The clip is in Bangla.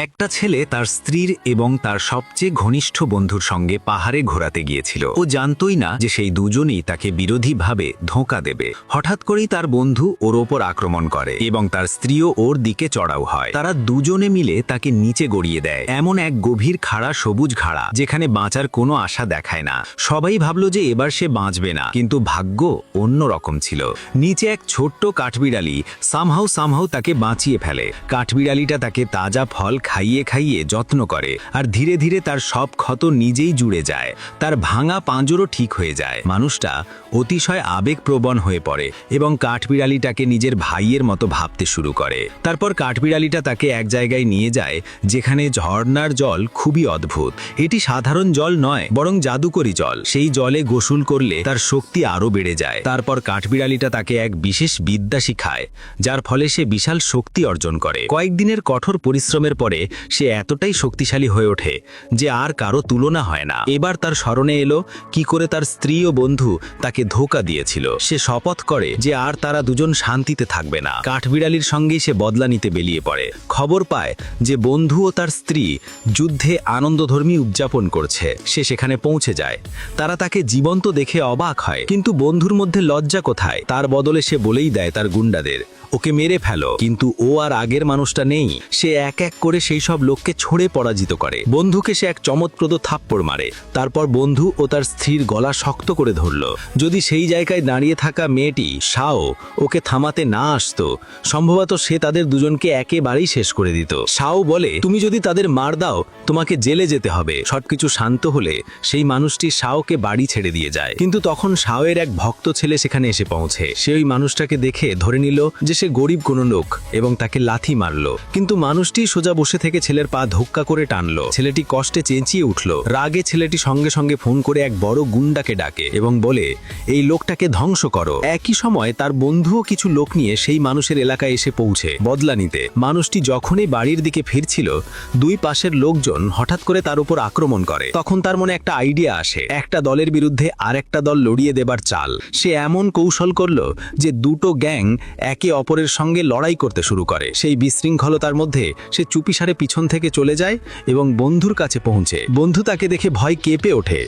একটা ছেলে তার স্ত্রীর এবং তার সবচেয়ে ঘনিষ্ঠ বন্ধুর সঙ্গে পাহাড়ে ঘোরাতে গিয়েছিল। ও জানতই না যে সেই দুজনেই তাকে বিরোধীভাবে ধোঁকা দেবে। হঠাৎ করেই তার বন্ধু ওর ওপর আক্রমণ করে এবং তার স্ত্রীও ওর দিকে চড়াও হয়। তারা দুজনে মিলে তাকে নিচে গড়িয়ে দেয় এমন এক গভীর খাড়া সবুজ খাড়া, যেখানে বাঁচার কোনো আশা দেখায় না। সবাই ভাবলো যে এবার সে বাঁচবে না, কিন্তু ভাগ্য অন্য রকম ছিল। নিচে এক ছোট্ট কাঠবিড়ালি সামহাউ তাকে বাঁচিয়ে ফেলে। কাঠবিড়ালিটা তাকে তাজা ফল খাইয়ে খাইয়ে যত্ন করে, আর ধীরে ধীরে তার সব ক্ষত নিজেই জুড়ে যায়। তার ভাঙা পাঁজরও ঠিক হয়ে যায়। মানুষটা অতিশয় আবেগপ্রবণ হয়ে পড়ে এবং কাঠবিড়ালিটাকে নিজের ভাইয়ের মতো ভাবতে শুরু করে। তারপর কাঠবিড়ালিটা তাকে এক জায়গায় নিয়ে যায় যেখানে ঝর্ণার জল খুবই অদ্ভুত। এটি সাধারণ জল নয়, বরং জাদুকরী জল। সেই জলে গোসল করলে তার শক্তি আরও বেড়ে যায়। তারপর কাঠবিড়ালিটা তাকে এক বিশেষ বিদ্যা শিখায়, যার ফলে সে বিশাল শক্তি অর্জন করে। কয়েকদিনের কঠোর পরিশ্রমের পরে সে এতটাই শক্তিশালী হয়ে ওঠে যে আর কারো তুলনা হয় না। এবার তার স্মরণে এলো কি করে তার স্ত্রী ও বন্ধু তাকে ধোঁকা দিয়েছিল। সে শপথ করে যে আর তারা দুজন শান্তিতে থাকবে না। কাঠবিড়ালির সঙ্গেই সে বদলা নিতে বেরিয়ে পড়ে। খবর পায় যে বন্ধু ও তার স্ত্রী যুদ্ধে আনন্দধর্মী উদযাপন করছে। সে সেখানে পৌঁছে যায়। তারা তাকে জীবন্ত দেখে অবাক হয়, কিন্তু বন্ধুর মধ্যে লজ্জা কোথায়? তার বদলে সে বলেই দেয় তার গুন্ডাদের, ওকে মেরে ফেলো। কিন্তু ও আর আগের মানুষটা নেই। সে এক এক করে সেই সব লোককে ছড়ে পরাজিত করে। বন্ধুকে সে এক চমৎপ্রদ থাপ্পড় মারে। তারপর বন্ধু ও তার স্ত্রীর গলা শক্ত করে ধরল। যদি সেই জায়গায় দাঁড়িয়ে থাকা মেয়েটি শাও ওকে থামাতে না আসতো, সম্ভবত সে তাদের দুজনকে একেবারেই শেষ করে দিত। শাও বলে, তুমি যদি তাদের মার দাও তোমাকে জেলে যেতে হবে। সবকিছু শান্ত হলে সেই মানুষটি শাওকে বাড়ি ছেড়ে দিয়ে যায়। কিন্তু তখন শাওয়ের এক ভক্ত ছেলে সেখানে এসে পৌঁছে। সে ওই মানুষটাকে দেখে ধরে নিল যে সে গরিব কোনো লোক এবং তাকে লাথি মারল। কিন্তু মানুষটি সোজা বসে থেকে ছেলের পা ধক্কা করে টানলো। ছেলেটি কষ্টে চেঁচিয়ে উঠল। রাগে ছেলেটি সঙ্গে সঙ্গে ফোন করে এক বড় গুন্ডাকে ডাকে এবং বলে, এই লোকটাকে ধ্বংস করো। একই সময় তার বন্ধুও কিছু লোক নিয়ে সেই মানুষের এলাকায় এসে পৌঁছে বদলা নিতে। মানুষটি যখনই বাড়ির দিকে ফিরছিল, দুই পাশের লোকজন হঠাৎ করে তার উপর আক্রমণ করে। তখন তার মনে একটা আইডিয়া আসে, একটা দলের বিরুদ্ধে আরেকটা দল লড়িয়ে দেবার চাল। সে এমন কৌশল করলো যে দুটো গ্যাং একে অপরের সঙ্গে লড়াই করতে শুরু করে। সেই বিশৃঙ্খলতার মধ্যে সে চুপিসারে পিছন থেকে চলে যায় এবং বন্ধুর কাছে পৌঁছে। বন্ধু তাকে দেখে ভয় কেঁপে ওঠে।